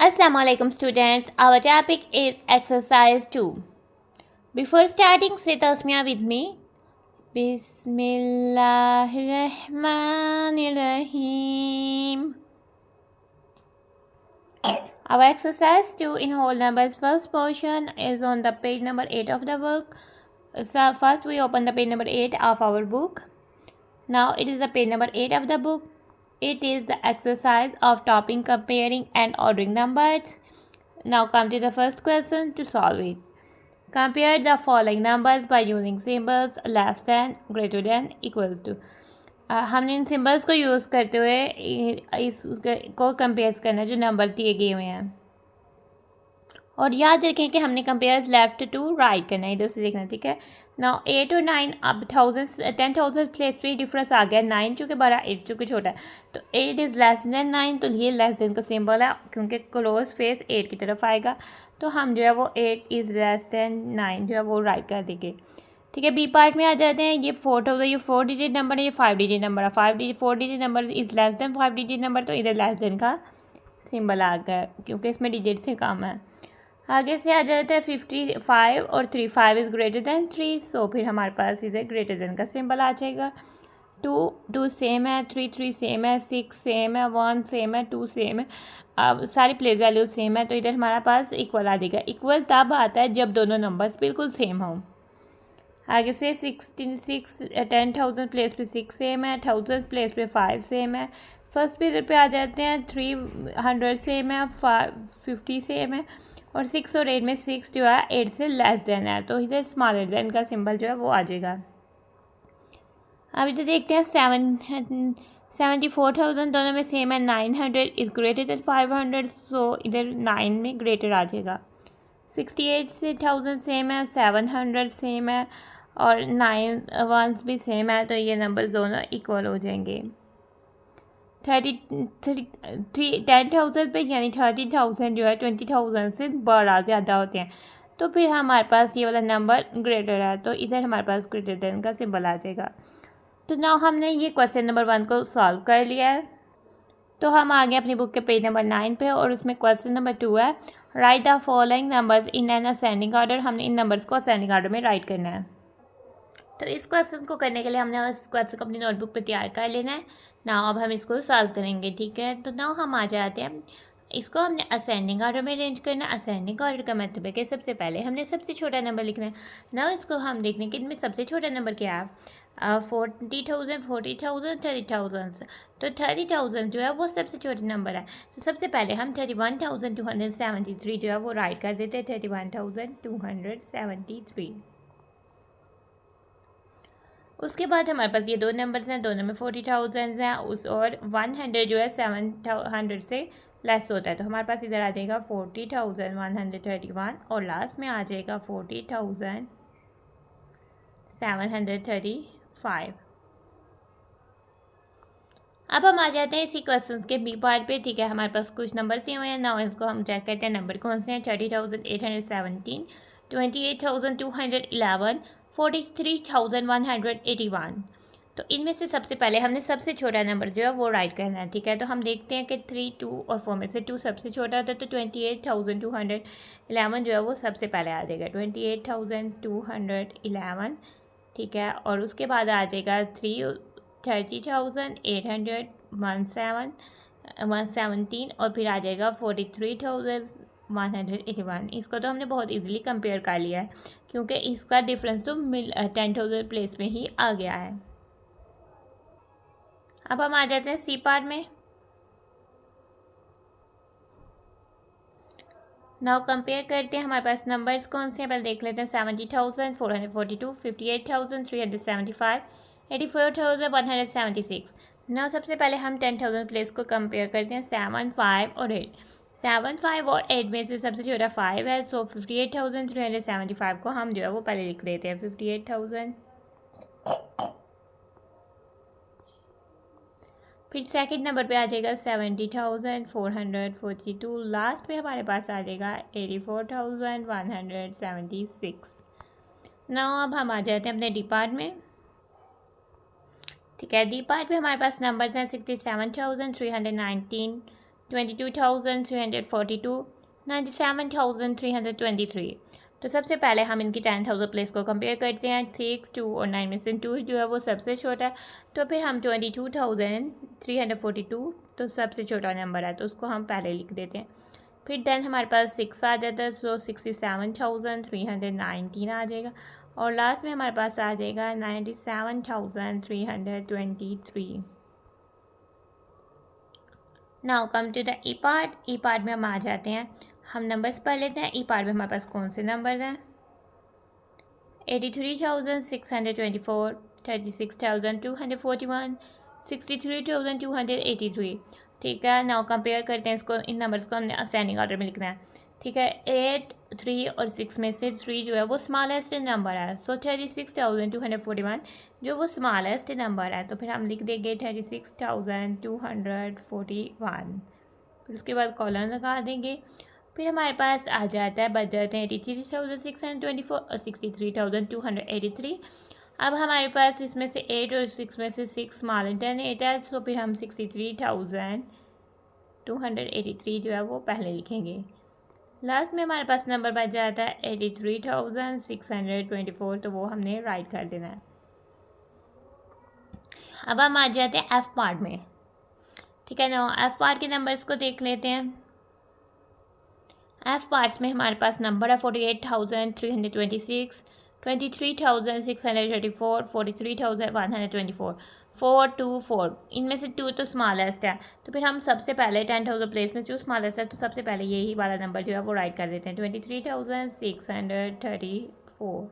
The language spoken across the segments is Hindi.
Assalamualaikum students. Our topic is exercise 2. Before starting, say tasmiyah with me. Bismillahirrahmanirrahim. Our exercise 2 in whole numbers first portion is on the page number 8 of the book. So first we open the page number 8 of our book. Now it is the page number 8 of the book. It is the exercise of topping, comparing and ordering numbers. Now come to the first question to solve it. Compare the following numbers by using symbols less than, greater than, equals to. हमने इन सिम्बल्स को यूज़ करते हुए इसको कंपेयर करना जो नंबर दिए गए हुए हैं और याद रखें कि हमने कंपेयर्स लेफ्ट टू राइट करना है, इधर से देखना, ठीक है। नाउ 8 और 9 अब 10,000 प्लेस पे डिफरेंस आ गया। 9 चूँकि बड़ा, 8 चूँकि छोटा है, तो 8 इज़ लेस देन 9, तो ये लेस देन का सिंबल है क्योंकि क्लोज फेस 8 की तरफ आएगा, तो हम जो है वो 8 इज़ लेस देन 9 जो है वो राइट कर देंगे, ठीक है। बी पार्ट में आ जाते हैं। ये 4 ये 4 डिजिट नंबर है, ये 5 डिजिट नंबर है। 4 digit number is less than 5 digit number, तो इधर लेस देन का सिंबल आ गया क्योंकि इसमें डिजिट से कम है। आगे से आ जाता है 55 और 3, 5 इज़ ग्रेटर दैन 3, सो फिर हमारे पास इधर ग्रेटर दैन का सिंबल आ जाएगा। 2 सेम है, 3 सेम है, 6 सेम है, 1 सेम है, 2 सेम है। अब सारी प्लेस वैल्यूज सेम है, तो इधर हमारे पास इक्वल आ जाएगा। इक्वल तब आता है जब दोनों नंबर्स बिल्कुल सेम हों। आगे से 10,000 प्लेस पे 6 सेम है, 1000 प्लेस पे 5 सेम है। फर्स्ट पीरियड पे आ जाते हैं। 300 सेम है, 50 सेम है, और 6 और 8 में 6 जो है 8 से लेस देन है, तो इधर स्मॉलर देन का सिंबल जो है वो आ जाएगा। अब इधर देखते हैं 74,000 दोनों में सेम है। 900 इज़ ग्रेटर देन 500, सो इधर 9 में ग्रेटर आ जाएगा। 68,000 सेम है, 700 सेम है, और 9 वंस भी सेम है, तो ये नंबर दोनों इक्वल हो जाएंगे। 10,000 पे यानी 30,000 जो है 20,000 से बड़ा ज़्यादा होते हैं, तो फिर हमारे पास ये वाला नंबर ग्रेटर है, तो इधर हमारे पास ग्रेटर देन का सिंबल आ जाएगा। तो नाउ हमने ये क्वेश्चन नंबर 1 को सॉल्व कर लिया है। तो हम आ गए अपनी बुक के पेज नंबर 9 पे, और उसमें क्वेश्चन नंबर 2 है, right the following numbers in an ascending order. हमने इन नंबर्स को असेंडिंग ऑर्डर में राइट करना है। तो इस क्वेश्चन को करने के लिए हमने इस क्वेश्चन को अपनी नोटबुक पे तैयार कर लेना है। नाउ अब हम इसको सॉल्व करेंगे, ठीक है। तो नाउ हम आ जाते हैं, इसको हमने असेंडिंग ऑर्डर में अरेंज करना है। असेंडिंग ऑर्डर का मतलब है कि सबसे पहले हमने सबसे छोटा नंबर लिखना है। नाउ इसको हम देखने कि इनमें सबसे छोटा नंबर क्या है। 40,000, 40,000, 30,000, तो 30,000 जो है वो सबसे छोटा नंबर है। तो सबसे पहले हम 31,273 जो है वो राइट कर देते हैं। 31,273। उसके बाद हमारे पास ये दो नंबर्स हैं, दोनों में 40,000 हैं, उस और 100 जो है 700 से लेस होता है, तो हमारे पास इधर आ जाएगा 40,131, और लास्ट में आ जाएगा 40,735। अब हम आ जाते हैं इसी क्वेश्चन के बी पार्ट पे, ठीक है। हमारे पास कुछ नंबर दिए हुए हैं। नाउ इसको हम चेक करते हैं नंबर कौन से हैं। 30,817, 28,211, 43,181। तो इनमें से सबसे पहले हमने सबसे छोटा नंबर जो है वो राइट करना है, ठीक है। तो हम देखते हैं कि 3, 2 और 4 में से 2 सबसे छोटा होता है, तो 28,211 जो है वो सबसे पहले आ जाएगा। 28,211, ठीक है। और उसके बाद आ जाएगा 30,817, और फिर आ जाएगा 43,181। इसको तो हमने बहुत इजीली कंपेयर कर लिया है क्योंकि इसका डिफरेंस तो 10,000 प्लेस में ही आ गया है। अब हम आ जाते हैं सी पार्ट में। नाउ कंपेयर करते हैं हमारे पास नंबर्स कौन से हैं, पहले देख लेते हैं। 70,442, 58,375, 84,176। नाउ सबसे पहले हम 10,000 प्लेस को कंपेयर करते हैं। 7, 5 और 8। 7, 5 और 8 में से सबसे छोटा 5 है, सो 58,375 को हम जो है वो पहले लिख देते हैं। 58,000। फिर सेकंड नंबर पे आ जाएगा 70,442। लास्ट में हमारे पास आ जाएगा 84,176। नाउ अब हम आ जाते हैं अपने डी पार्ट में, ठीक है। डी पार्ट में हमारे पास नंबर्स हैं 67,319, 22,342, 97,323। तो सबसे पहले हम इनकी 10,000 प्लेस को कंपेयर करते हैं। 6, 2 और 9 में से 2 जो है वो सबसे छोटा है, तो फिर हम 22,342 तो सबसे छोटा नंबर है तो उसको हम पहले लिख देते हैं। फिर देन हमारे पास 6 आ जाता है, सो 67,319 आ जाएगा, और लास्ट में हमारे पास आ जाएगा 97,323। Now come to the E part. E part में हम आ जाते हैं, हम नंबर्स पढ़ लेते हैं। ई पार्ट में हमारे पास कौन से नंबर हैं? 83,624, 36,241, 63,283। ठीक है, नाउ कंपेयर करते हैं इसको। इन नंबर्स को हमने असेंडिंग ऑर्डर में लिखना है। ठीक है, 8, 3 और 6 में से 3 जो है वो स्मॉलेस्ट नंबर है, सो 36,241 जो वो स्मॉलेस्ट नंबर है, तो फिर हम लिख देंगे 36,241। फिर उसके बाद कॉलन लगा देंगे। फिर हमारे पास आ जाता है, बच जाते हैं 83,624 और 63,283। अब हमारे पास इसमें से 8 और 6 में से 6 स्मॉल देन 8 है, तो फिर हम 63,283 जो है वो पहले लिखेंगे। लास्ट में हमारे पास नंबर बच जाता है 83,624, तो वो हमने राइट कर देना है। अब हम आ जाते हैं एफ पार्ट में। ठीक है ना, एफ पार्ट के नंबर्स को देख लेते हैं। एफ पार्ट्स में हमारे पास नंबर है 48,326, 23,634, 43,124, 4, 2, 4। इनमें से 2 तो स्मॉलेस्ट है, तो फिर हम सबसे पहले 10,000 प्लेस में जो स्मॉलेस्ट है तो सबसे पहले यही वाला नंबर जो है वो राइट कर देते हैं, 23,634।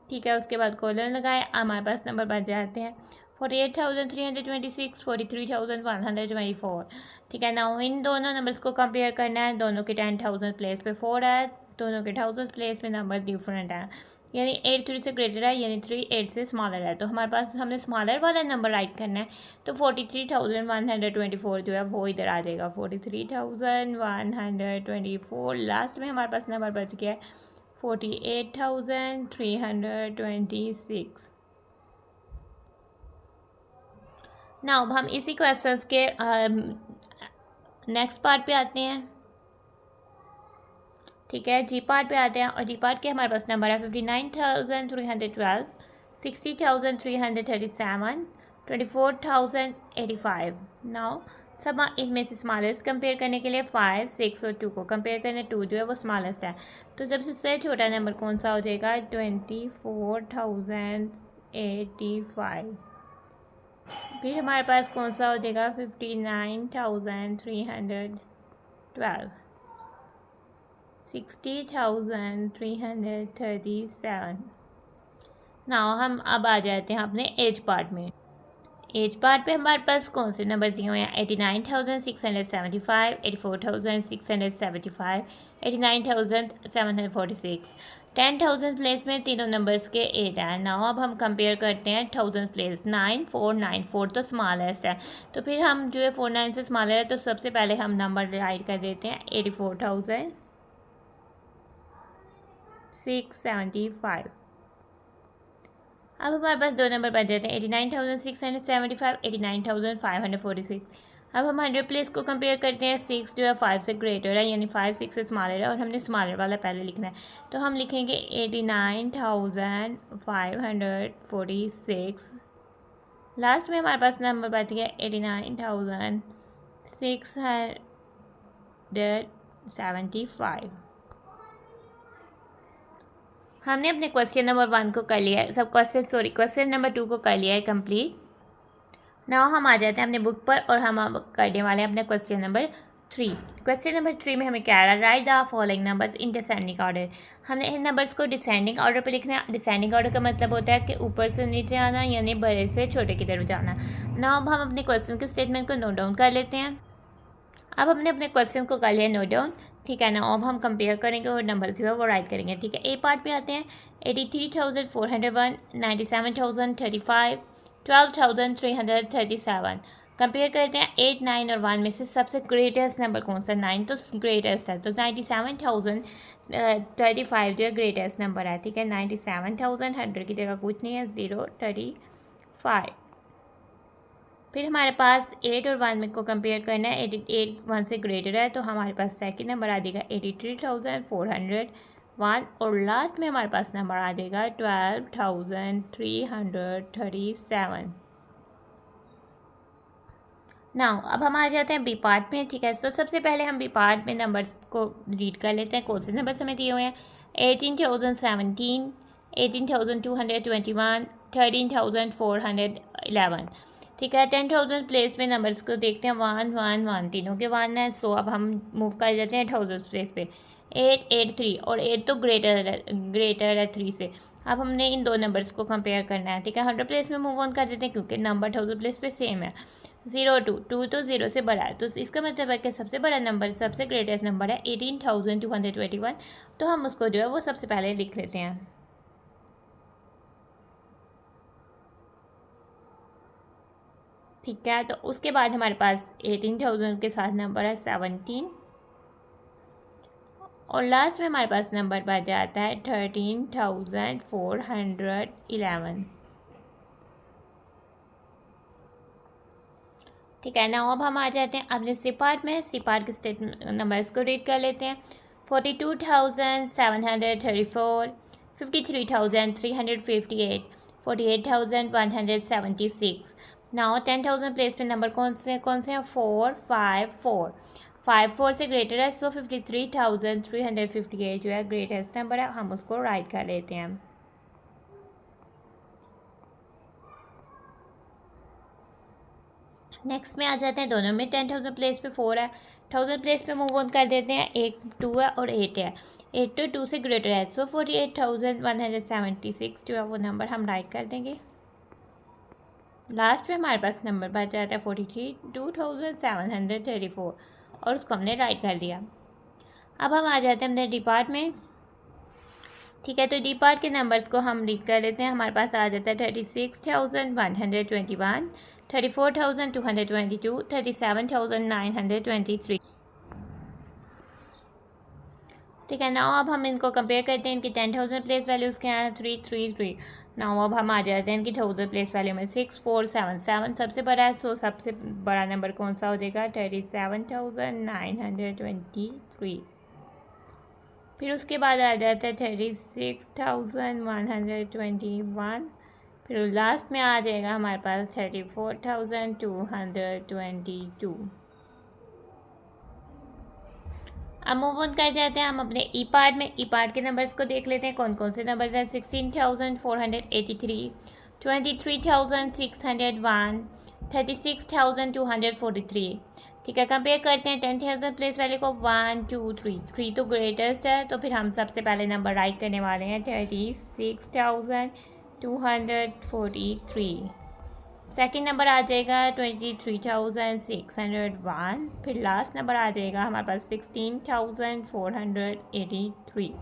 ठीक है, उसके बाद कॉलन लगाए, हमारे पास नंबर बच जाते हैं 48,326, 43,124। ठीक है ना, इन दोनों नंबर्स को कंपेयर करना है। दोनों के 10,000 प्लेस पे 4 है, दोनों के 1000 प्लेस में नंबर डिफरेंट है, यानी 8 3 से ग्रेटर है, यानी 3 8 से स्मॉलर है। तो हमारे पास हमने स्मॉलर वाला नंबर राइट करना है, तो 43,124 जो है वो इधर आ जाएगा, 43,124। लास्ट में हमारे पास नंबर बच गया है 48,326। नाउ अब हम इसी क्वेश्चंस के नेक्स्ट पार्ट पे आते हैं। ठीक है, जी पार्ट पे आते हैं, और जी पार्ट के हमारे पास नंबर है 59,312, 60,337, 24,085। नाउ सब इनमें से स्मॉलेस्ट कंपेयर करने के लिए 5, 6 और 2 को कंपेयर करने, 2 जो है वो स्मॉलेस्ट है, तो जब सबसे छोटा नंबर कौन सा हो जाएगा? 24,085। फिर हमारे पास कौन सा हो जाएगा? 59,312, 60,337। नाउ हम अब आ जाते हैं अपने एज पार्ट में। एज पार्ट पे हमारे पास कौन से नंबर दिए हुए हैं? 89,675, 84,675, 89,746। 10,000 प्लेस में तीनों नंबर्स के 8 हैं। नाउ अब हम कंपेयर करते हैं 1000 प्लेस। 9, 4, 9, 4 तो स्मॉलेस्ट है, तो फिर हम जो है 4, 9 से स्मॉलर है, तो सबसे पहले हम नंबर राइट कर देते हैं 84,675। अब हमारे पास दो नंबर बच जाते हैं 89,675, 89,546। अब हम 100 प्लेस को कंपेयर करते हैं। 6 जो है 5 से ग्रेटर है, यानी 5 6 से स्मॉलर है, और हमने स्मॉलर वाला पहले लिखना है, तो हम लिखेंगे 89,546। लास्ट में हमारे पास नंबर बच गया 89,675। हमने अपने क्वेश्चन नंबर 1 को कर लिया है, क्वेश्चन नंबर 2 को कर लिया है कंप्लीट। नाउ हम आ जाते हैं अपने बुक पर, और हम अब करने वाले हैं अपने क्वेश्चन नंबर 3। क्वेश्चन नंबर 3 में हमें क्या आ रहा है? Right the following numbers in descending order. हमने इन नंबर्स को डिसेंडिंग ऑर्डर पे लिखना है। डिसेंडिंग ऑर्डर का मतलब होता है कि ऊपर से नीचे आना, यानी बड़े से छोटे की तरफ जाना। नाउ अब हम अपने क्वेश्चन के स्टेटमेंट को नोट डाउन कर लेते हैं। अब हमने अपने क्वेश्चन को कर लिया नोट डाउन। ठीक है ना, अब हम कंपेयर करेंगे और नंबर जो है वो राइट करेंगे। ठीक है, ए पार्ट पे आते हैं। 83,401, 97,035, 12,337। कंपेयर करते हैं 8, 9 और 1 में से सबसे ग्रेटेस्ट नंबर कौन सा? 9 तो ग्रेटेस्ट है, तो 97,035 जो है ग्रेटेस्ट नंबर है। ठीक है, 97,000 100 की जगह कुछ नहीं है, 035। फिर हमारे पास 8 और 1 में को कंपेयर करना है। 88 1 से ग्रेटर है तो हमारे पास सेकंड नंबर आ जाएगा 83,401 और लास्ट में हमारे पास नंबर आ जाएगा 12,337। नाउ अब हम आ जाते हैं बी पार्ट में। ठीक है, तो सबसे पहले हम बी पार्ट में नंबर्स को रीड कर लेते हैं। कौन से नंबर्स हमें दिए हुए हैं? 18,017, 18,221, 13,411। ठीक है, 10,000 प्लेस में नंबर्स को देखते हैं। 1 1 1 तीनों के 1 है। सो अब हम मूव कर जाते हैं 1000 प्लेस पे। 8 8 3 और 8 तो ग्रेटर है 3 से। अब हमने इन दो नंबर्स को कंपेयर करना है। ठीक है, 100 प्लेस में मूव ऑन कर देते हैं क्योंकि नंबर 1000 प्लेस पे सेम है। 0 2 2 तो 0 से बड़ा है, तो इसका मतलब है कि सबसे बड़ा नंबर, सबसे ग्रेटेस्ट नंबर है 18,221। तो हम उसको जो है वो सबसे पहले लिख लेते हैं। ठीक है, तो उसके बाद हमारे पास 18,000 के साथ नंबर है 17 और लास्ट में हमारे पास नंबर बच जाता है 13,411। ठीक है ना, अब हम आ जाते हैं अपने सी पार्ट में। सी पार्ट के स्टेट नंबर्स को रीड कर लेते हैं। 42,734, 53,358, 48,176। नाउ 10,000 प्लेस पे नंबर कौन से हैं? 4 5 4। 5 4 से ग्रेटर है, सो 53,358 जो है ग्रेटेस्ट नंबर है। हम उसको राइट कर लेते हैं। नेक्स्ट में आ जाते हैं दोनों में। 10,000 प्लेस पे 4 है, 1000 प्लेस पे मूव ऑन कर देते हैं। 1 2 है और 8 है। 8 तो 2 से ग्रेटर है, सो 48,176 जो है वो नंबर हम राइट कर देंगे। लास्ट में हमारे पास नंबर बच जाता है 42,734 और उसको हमने राइट कर दिया। अब हम आ जाते हैं अपने डी पार्ट में। ठीक है, तो डी पार्ट के नंबर्स को हम रीड कर लेते हैं। हमारे पास आ जाता है 36,121, 34,222, 37,923। ठीक है, नाउ अब हम इनको कंपेयर करते हैं। इनकी 10,000 प्लेस वैल्यूज़ क्या है? 333। नाउ अब हम आ जाते हैं इनकी 1000 प्लेस वैल्यू में। 6477 सबसे बड़ा है, सो सबसे बड़ा नंबर कौन सा हो जाएगा? 37,923। फिर उसके बाद आ जाता है 36,121। फिर लास्ट में आ जाएगा हमारे पास 34,222। अब मूव ऑन कर जाते हैं हम अपने ई पार्ट में। ई पार्ट के नंबर्स को देख लेते हैं। कौन कौन से नंबर्स हैं? 16,483, 23,601, 36,243। ठीक है, कंपेयर करते हैं 10,000 प्लेस वाले को। 1 2 3 3 तो ग्रेटेस्ट है, तो फिर हम सबसे पहले नंबर राइट करने वाले हैं 36,243। सेकेंड नंबर आ जाएगा 23,601। फिर लास्ट नंबर आ जाएगा हमारे पास 16,483।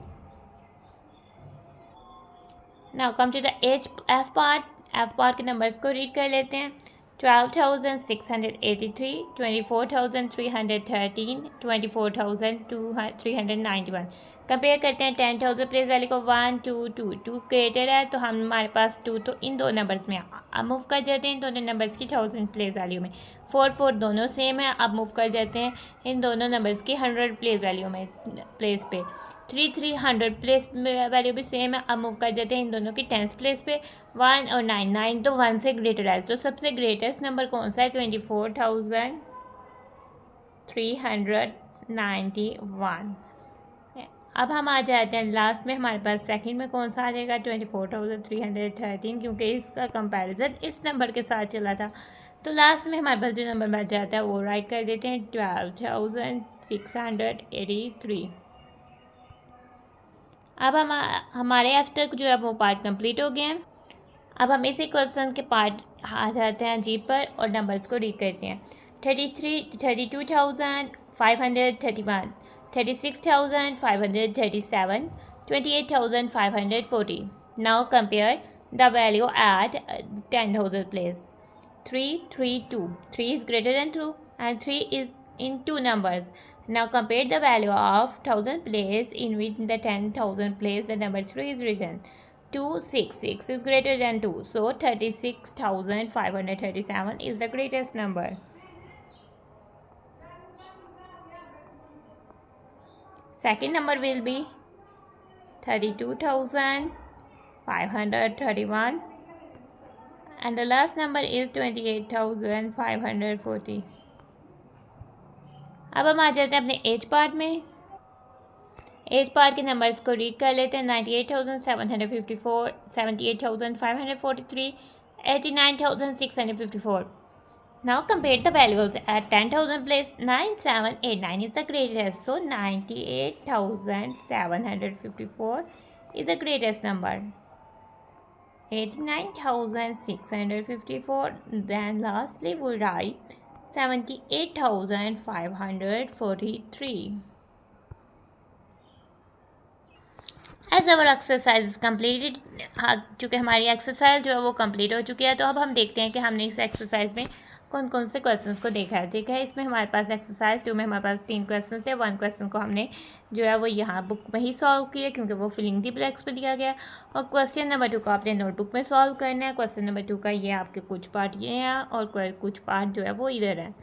Now come to the F part. F part के नंबर्स को रीड कर लेते हैं। 12,683, 24,313, 24,391। कंपेयर करते हैं 10,000 प्लेस वाले को। 1 2 2 2 ग्रेटर है, तो हमारे पास 2 तो इन दो नंबर्स में। अब मूव कर जाते हैं इन दोनों नंबर्स की 1000 प्लेस वैल्यू में। 4 4 दोनों सेम है। अब मूव कर जाते हैं इन दोनों नंबर्स की 100 प्लेस वैल्यू में, प्लेस पे। 3 300 प्लेस वैल्यू भी सेम है। अब मूव कर जाते हैं इन दोनों की 10th प्लेस पे। 1 और 9 9 तो 1 से ग्रेटर है, तो सबसे ग्रेटेस्ट नंबर कौन सा है? 24,391। अब हम आ जाते हैं लास्ट में। हमारे पास सेकंड में कौन सा आ जाएगा? 24,313, क्योंकि इसका कंपैरिजन इस नंबर के साथ चला था। तो लास्ट में हमारे पास जो नंबर बच जाता है वो राइट कर देते हैं 12,683। अब हमारे एफ तक जो है वो पार्ट कंप्लीट हो गए हैं। अब हम इसी क्वेश्चन के पार्ट आ जाते हैं जी पर और नंबर्स को रीड करते हैं। 32,531, 36,537, 28,540। Now compare the value at 10,000 place. 3 3 2 3 is greater than 2 and 3 is in two numbers. Now compare the value of 1000 place in which the 10,000 place the number 3 is written. 2, 6. 6 is greater than 2. So 36,537 is the greatest number. Second number will be 32,531 and the last number is 28,540. अब हम आ जाते हैं अपने एज पार्ट में। एज पार्ट के नंबर्स को रीड कर लेते हैं। 98,754, 78,543, 89,654. Now compare the values. At 10,000 place 9789 is the greatest. So 98,754 is the greatest number. 89,654. Then lastly we write 78,543. As our exercise is completed. हाँ, चूँकि हमारी एक्सरसाइज जो है वो कंप्लीट हो चुकी है, तो अब हम देखते हैं कि हमने इस एक्सरसाइज में कौन कौन से क्वेश्चंस को देखा है। ठीक है, इसमें हमारे पास एक्सरसाइज 2 में हमारे पास 3 क्वेश्चन थे। 1 क्वेश्चन को हमने जो है वो यहाँ बुक में ही सॉल्व किया क्योंकि वो फिलिंग दी ब्लैक्स पे दिया गया, और क्वेश्चन नंबर 2 को आपने नोटबुक में सॉल्व करना है। क्वेश्चन नंबर 2 का ये आपके कुछ पार्ट ये हैं और कुछ पार्ट जो है वो इधर है।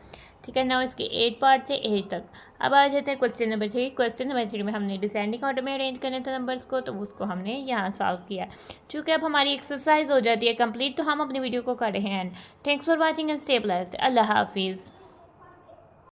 ठीक है ना, इसके 8 पार्ट थे एज तक। अब आ जाते हैं क्वेश्चन नंबर 3। क्वेश्चन नंबर 3 में हमने डिसेंडिंग ऑर्डर में अरेंज करने थे नंबर्स को, तो उसको हमने यहाँ सॉल्व किया। चूँकि अब हमारी एक्सरसाइज हो जाती है कंप्लीट, तो हम अपनी वीडियो को कर रहे हैं। Thanks for watching and stay blessed. अल्लाह हाफिज़।